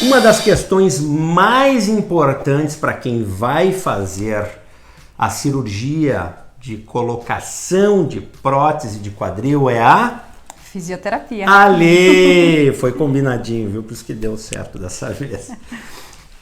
Uma das questões mais importantes para quem vai fazer a cirurgia de colocação de prótese de quadril é a fisioterapia. Ali, foi combinadinho, viu? Por isso que deu certo dessa vez.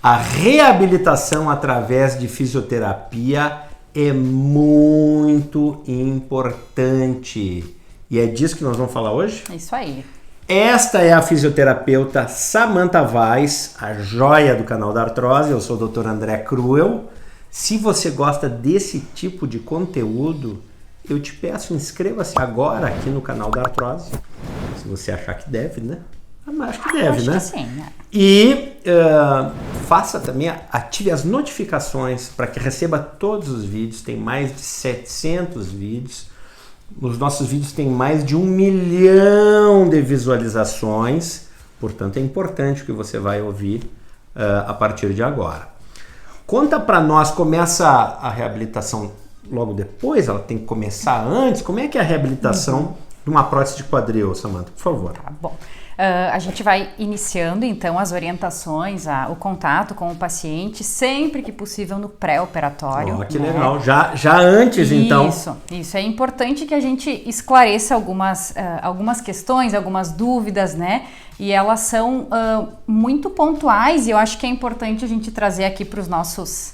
A reabilitação através de fisioterapia é muito importante. E é disso que nós vamos falar hoje? É isso aí. Esta é a fisioterapeuta Samantha Weiss, a joia do canal da artrose. Eu sou o Dr. André Cruel. Se você gosta desse tipo de conteúdo, eu te peço, inscreva-se agora aqui no canal da artrose. Se você achar que deve, né? Mas acho que deve, acho né? Que sim, né? E faça também, ative as notificações para que receba todos os vídeos. Tem mais de 700 vídeos. Os nossos vídeos têm mais de 1 milhão de visualizações, portanto é importante o que você vai ouvir a partir de agora. Conta para nós, começa a reabilitação logo depois? Ela tem que começar antes? Como é que é a reabilitação de uma prótese de quadril, Samantha? Por favor. Tá bom. A gente vai iniciando então as orientações, o contato com o paciente sempre que possível no pré-operatório. Que legal, já antes então. Isso, é importante que a gente esclareça algumas questões, algumas dúvidas, né? E elas são muito pontuais e eu acho que é importante a gente trazer aqui para os nossos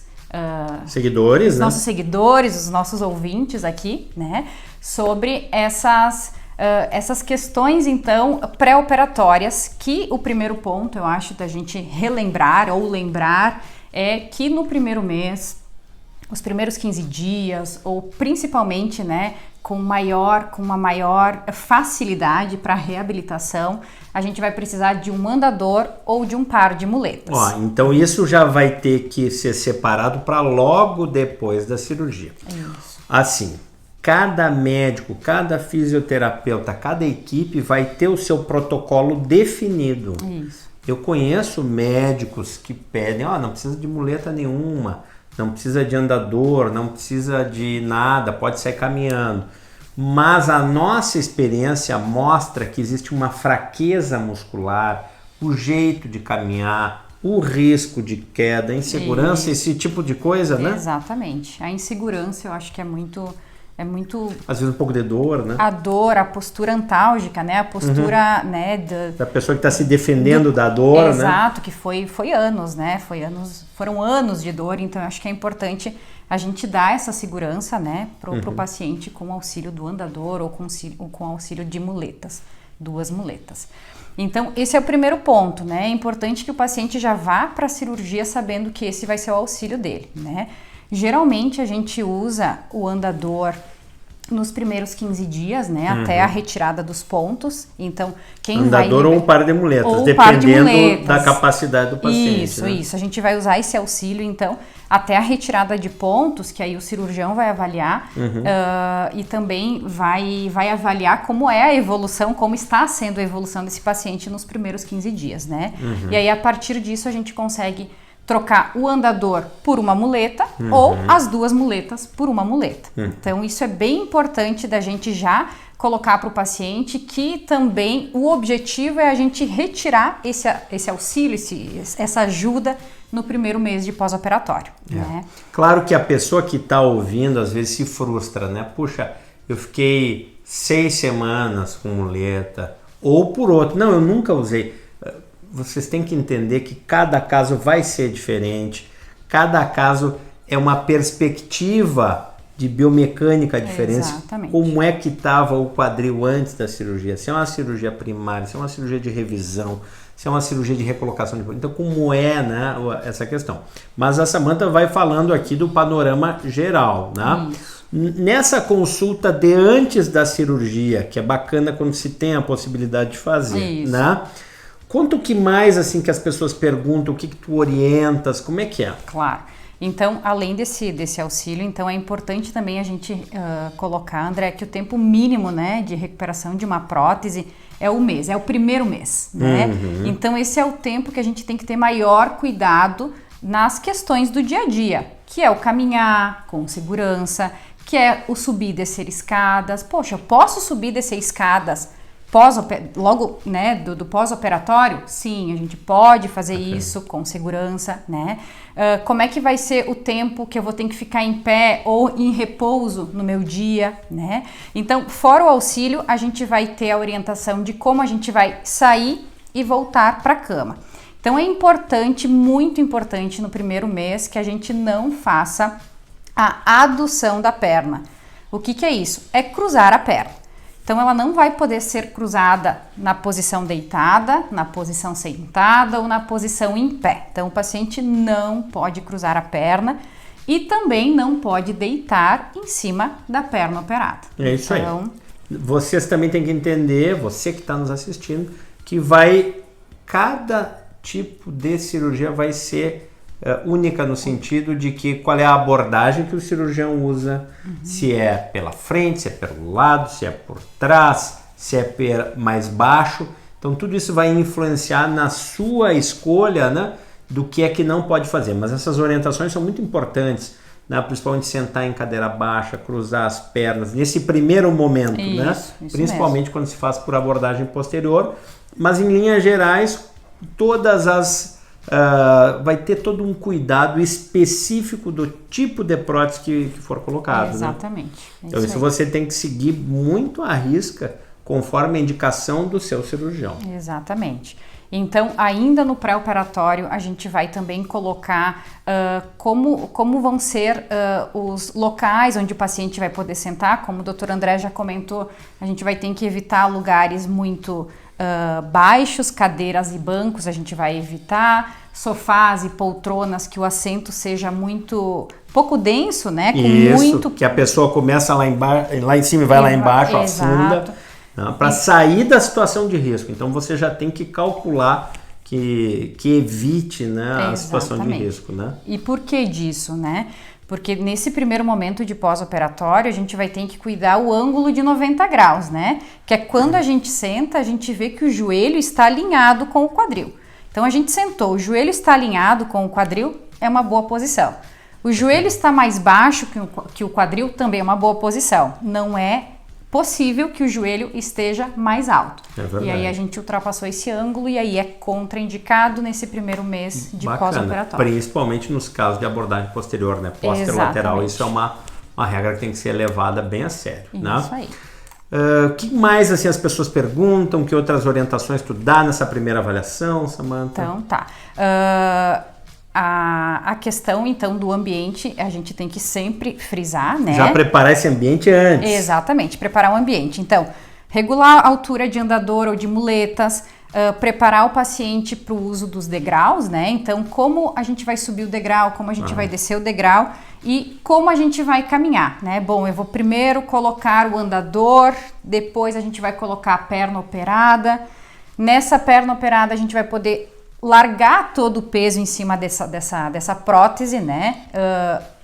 seguidores, os né? Nossos seguidores, os nossos ouvintes aqui, né? Sobre essas questões, então, pré-operatórias, que o primeiro ponto, eu acho, da gente relembrar ou lembrar é que no primeiro mês, os primeiros 15 dias, ou principalmente, né, com uma maior facilidade para reabilitação, a gente vai precisar de um andador ou de um par de muletas. Então isso já vai ter que ser separado para logo depois da cirurgia. Isso. Assim, cada médico, cada fisioterapeuta, cada equipe vai ter o seu protocolo definido. Isso. Eu conheço médicos que pedem, não precisa de muleta nenhuma, não precisa de andador, não precisa de nada, pode sair caminhando. Mas a nossa experiência mostra que existe uma fraqueza muscular, o jeito de caminhar, o risco de queda, insegurança, esse tipo de coisa, né? Exatamente. A insegurança eu acho que é muito... Às vezes um pouco de dor, né? A dor, a postura antálgica, né? A postura, né? Da pessoa que está se defendendo da dor, exato, né? Exato, que foi anos, né? Foram anos de dor, então eu acho que é importante a gente dar essa segurança, né? Pro paciente com o auxílio do andador ou com auxílio de muletas, 2 muletas. Então, esse é o primeiro ponto, né? É importante que o paciente já vá para a cirurgia sabendo que esse vai ser o auxílio dele, né? Geralmente a gente usa o andador nos primeiros 15 dias, né? Até a retirada dos pontos. Então, quem andador vai... ou um par de muletas, ou dependendo de muletas. Da capacidade do paciente. Isso. A gente vai usar esse auxílio, então, até a retirada de pontos, que aí o cirurgião vai avaliar e também vai avaliar como é a evolução, como está sendo a evolução desse paciente nos primeiros 15 dias, né? E aí, a partir disso, a gente consegue trocar o andador por uma muleta ou as 2 muletas por uma muleta. Então, isso é bem importante da gente já colocar para o paciente que também o objetivo é a gente retirar esse auxílio, essa ajuda no primeiro mês de pós-operatório. Né? Claro que a pessoa que está ouvindo às vezes se frustra, né? Puxa, eu fiquei 6 semanas com muleta ou por outro. Não, eu nunca usei. Vocês têm que entender que cada caso vai ser diferente, cada caso é uma perspectiva de biomecânica diferente. Exatamente. Como é que estava o quadril antes da cirurgia? Se é uma cirurgia primária, se é uma cirurgia de revisão, se é uma cirurgia de recolocação de... Então, como é, né, essa questão? Mas a Samantha vai falando aqui do panorama geral, né? Isso. Nessa consulta de antes da cirurgia, que é bacana quando se tem a possibilidade de fazer, Isso. né? Conta o que mais, assim, que as pessoas perguntam, o que tu orientas, como é que é? Claro. Então, além desse auxílio, então é importante também a gente colocar, André, que o tempo mínimo, né, de recuperação de uma prótese é o mês, é o primeiro mês, né? Então, esse é o tempo que a gente tem que ter maior cuidado nas questões do dia a dia, que é o caminhar com segurança, que é o subir e descer escadas. Poxa, eu posso subir e descer escadas logo, né, do pós-operatório, sim, a gente pode fazer isso com segurança, né? Como é que vai ser o tempo que eu vou ter que ficar em pé ou em repouso no meu dia, né? Então, fora o auxílio, a gente vai ter a orientação de como a gente vai sair e voltar para a cama. Então, é importante, muito importante no primeiro mês que a gente não faça a adução da perna. O que é isso? É cruzar a perna. Então, ela não vai poder ser cruzada na posição deitada, na posição sentada ou na posição em pé. Então, o paciente não pode cruzar a perna e também não pode deitar em cima da perna operada. É isso aí. Vocês também têm que entender, você que está nos assistindo, que cada tipo de cirurgia vai ser única no sentido de que qual é a abordagem que o cirurgião usa, se é pela frente, se é pelo lado, se é por trás, se é mais baixo. Então tudo isso vai influenciar na sua escolha, né, do que é que não pode fazer. Mas essas orientações são muito importantes, né, principalmente sentar em cadeira baixa, cruzar as pernas, nesse primeiro momento, né, principalmente mesmo. Quando se faz por abordagem posterior. Mas em linhas gerais, vai ter todo um cuidado específico do tipo de prótese que for colocado. Exatamente. Né? Então isso você tem que seguir muito à risca, conforme a indicação do seu cirurgião. Exatamente. Então, ainda no pré-operatório, a gente vai também colocar como vão ser os locais onde o paciente vai poder sentar. Como o Dr. André já comentou, a gente vai ter que evitar lugares muito baixos, cadeiras e bancos a gente vai evitar, sofás e poltronas que o assento seja pouco denso, né? Que a pessoa começa lá em cima e vai lá embaixo, afunda, para sair da situação de risco. Então você já tem que calcular que evite, né, a situação de risco, né? E por que disso, né? Porque nesse primeiro momento de pós-operatório, a gente vai ter que cuidar o ângulo de 90 graus, né? Que é quando a gente senta, a gente vê que o joelho está alinhado com o quadril. Então, a gente sentou, o joelho está alinhado com o quadril, é uma boa posição. O joelho está mais baixo que o quadril, também é uma boa posição. Não é possível que o joelho esteja mais alto. E aí a gente ultrapassou esse ângulo e aí é contraindicado nesse primeiro mês de pós-operatório. Principalmente nos casos de abordagem posterior, né? Posterolateral, isso é uma regra que tem que ser levada bem a sério. Isso, né? Aí. O que mais assim, as pessoas perguntam? Que outras orientações tu dá nessa primeira avaliação, Samantha? Então tá. A questão, então, do ambiente, a gente tem que sempre frisar, né? Já preparar esse ambiente antes. Exatamente, preparar o ambiente. Então, regular a altura de andador ou de muletas, preparar o paciente para o uso dos degraus, né? Então, como a gente vai subir o degrau, como a gente vai descer o degrau e como a gente vai caminhar, né? Bom, eu vou primeiro colocar o andador, depois a gente vai colocar a perna operada. Nessa perna operada, a gente vai poder largar todo o peso em cima dessa prótese, né?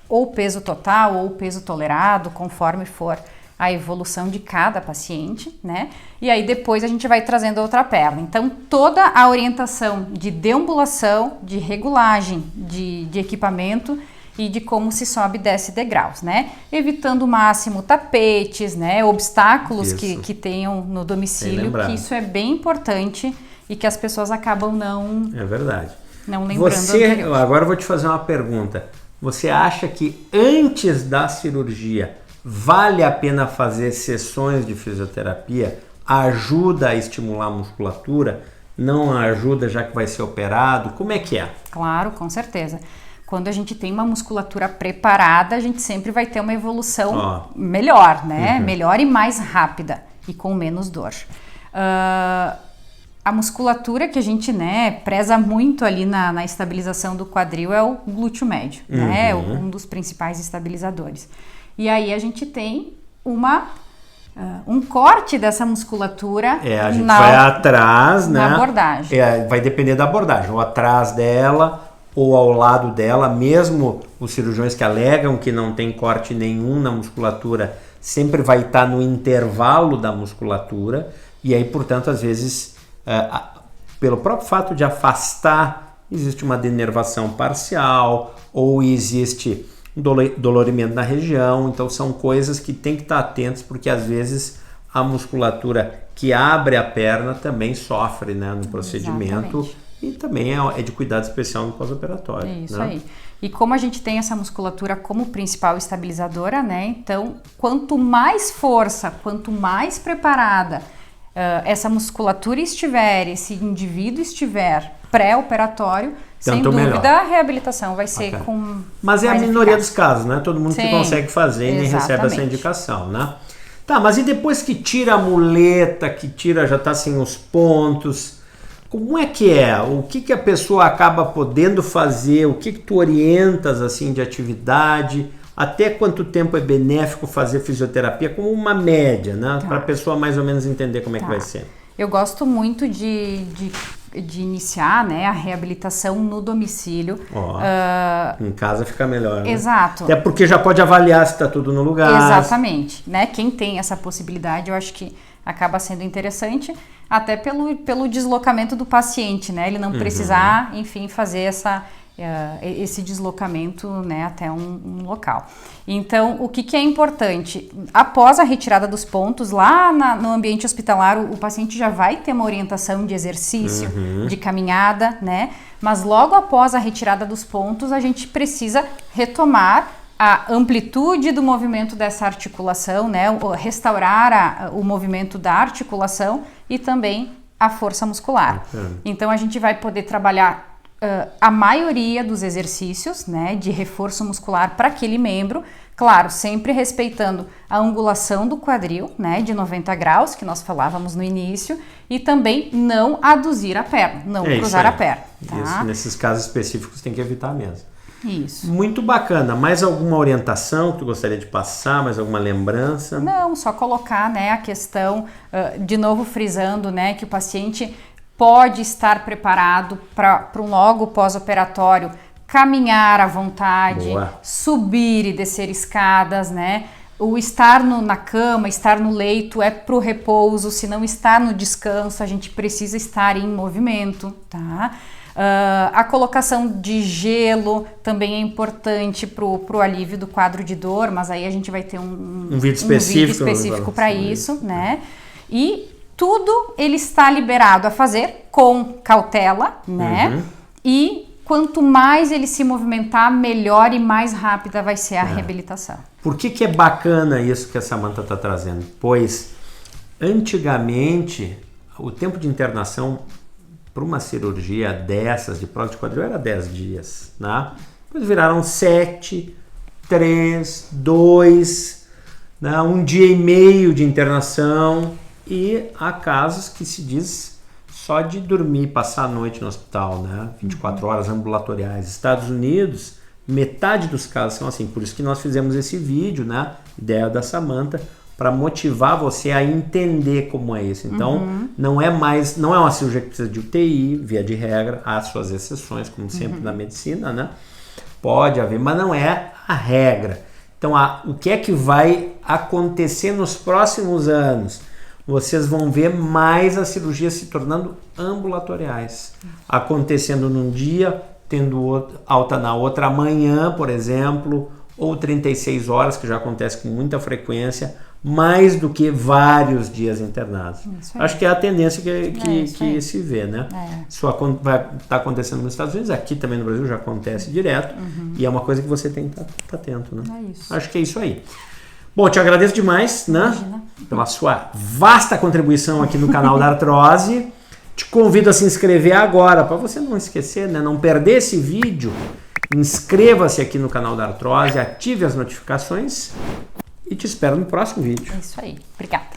Ou peso total ou peso tolerado, conforme for a evolução de cada paciente, né? E aí depois a gente vai trazendo a outra perna. Então, toda a orientação de deambulação, de regulagem de equipamento e de como se sobe e desce degraus, né? Evitando o máximo tapetes, né? Obstáculos que tenham no domicílio, que isso é bem importante e que as pessoas acabam não... É verdade. Não lembrando. Agora eu vou te fazer uma pergunta. Você acha que antes da cirurgia vale a pena fazer sessões de fisioterapia? Ajuda a estimular a musculatura? Não ajuda já que vai ser operado? Como é que é? Claro, com certeza. Quando a gente tem uma musculatura preparada, a gente sempre vai ter uma evolução melhor, né? Melhor e mais rápida e com menos dor. A musculatura que a gente, né, preza muito ali na estabilização do quadril é o glúteo médio, né? Um dos principais estabilizadores. E aí a gente tem um corte dessa musculatura. A gente vai atrás, né? Na abordagem. Vai depender da abordagem, ou atrás dela, ou ao lado dela, mesmo os cirurgiões que alegam que não tem corte nenhum na musculatura, sempre vai estar no intervalo da musculatura, e aí, portanto, às vezes, pelo próprio fato de afastar, existe uma denervação parcial, ou existe dolorimento na região. Então são coisas que tem que estar atentos, porque às vezes a musculatura que abre a perna também sofre, né, no procedimento. Exatamente. E também é de cuidado especial no pós-operatório. Isso, né? aí. E como a gente tem essa musculatura como principal estabilizadora, né? Então, quanto mais força, quanto mais preparada essa musculatura estiver, esse indivíduo estiver pré-operatório, sem dúvida melhor. A reabilitação vai ser com. Mas é a minoria dos casos, né? Todo mundo que consegue fazer e nem recebe essa exatamente. indicação, né? Tá, mas e depois que tira a muleta, que tira, já tá sem os pontos, como é que é? O que a pessoa acaba podendo fazer? O que tu orientas assim de atividade? Até quanto tempo é benéfico fazer fisioterapia como uma média, né? Para a pessoa mais ou menos entender como é que vai ser. Eu gosto muito de iniciar, né, a reabilitação no domicílio. Em casa fica melhor, né? Exato. Até porque já pode avaliar se está tudo no lugar. Exatamente. Né? Quem tem essa possibilidade, eu acho que acaba sendo interessante, até pelo deslocamento do paciente, né? Ele não precisar, enfim, fazer esse deslocamento, né, até um local. Então, o que é importante? Após a retirada dos pontos, lá no ambiente hospitalar, o paciente já vai ter uma orientação de exercício, de caminhada, né? Mas logo após a retirada dos pontos, a gente precisa retomar a amplitude do movimento dessa articulação, né? Restaurar o movimento da articulação e também a força muscular. Então, a gente vai poder trabalhar a maioria dos exercícios, né, de reforço muscular para aquele membro, claro, sempre respeitando a angulação do quadril, né, de 90 graus, que nós falávamos no início, e também não aduzir a perna, não cruzar a perna. Tá? Isso, nesses casos específicos tem que evitar mesmo. Isso. Muito bacana. Mais alguma orientação que tu gostaria de passar? Mais alguma lembrança? Não, só colocar, né, a questão, de novo frisando, né, que o paciente pode estar preparado para um logo pós-operatório caminhar à vontade, subir e descer escadas, né? O estar na cama, estar no leito é para o repouso, se não está no descanso, a gente precisa estar em movimento, tá? A colocação de gelo também é importante para o alívio do quadro de dor, mas aí a gente vai ter um vídeo específico para isso, né? E tudo ele está liberado a fazer com cautela, né? E quanto mais ele se movimentar, melhor e mais rápida vai ser a reabilitação. Por que é bacana isso que a Samantha está trazendo? Pois, antigamente, o tempo de internação para uma cirurgia dessas de prótese de quadril era 10 dias, né? Depois viraram 7, 3, 2, né? 1 dia e meio de internação. E há casos que se diz só de dormir, passar a noite no hospital, né? 24 horas ambulatoriais. Estados Unidos, metade dos casos são assim. Por isso que nós fizemos esse vídeo, né? Ideia da Samantha, para motivar você a entender como é isso. Então, não é uma cirurgia que precisa de UTI, via de regra, há suas exceções, como sempre na medicina, né? Pode haver, mas não é a regra. Então, o que é que vai acontecer nos próximos anos? Vocês vão ver mais as cirurgias se tornando ambulatoriais, acontecendo num dia, tendo alta na outra manhã, por exemplo, ou 36 horas, que já acontece com muita frequência, mais do que vários dias internados. Acho que é a tendência que se vê, né? Isso vai estar acontecendo nos Estados Unidos, aqui também no Brasil já acontece direto, e é uma coisa que você tem que estar atento, né? Acho que é isso aí. Bom, te agradeço demais, né, pela sua vasta contribuição aqui no canal da Artrose. Te convido a se inscrever agora, para você não esquecer, né, não perder esse vídeo. Inscreva-se aqui no canal da Artrose, ative as notificações e te espero no próximo vídeo. É isso aí. Obrigada.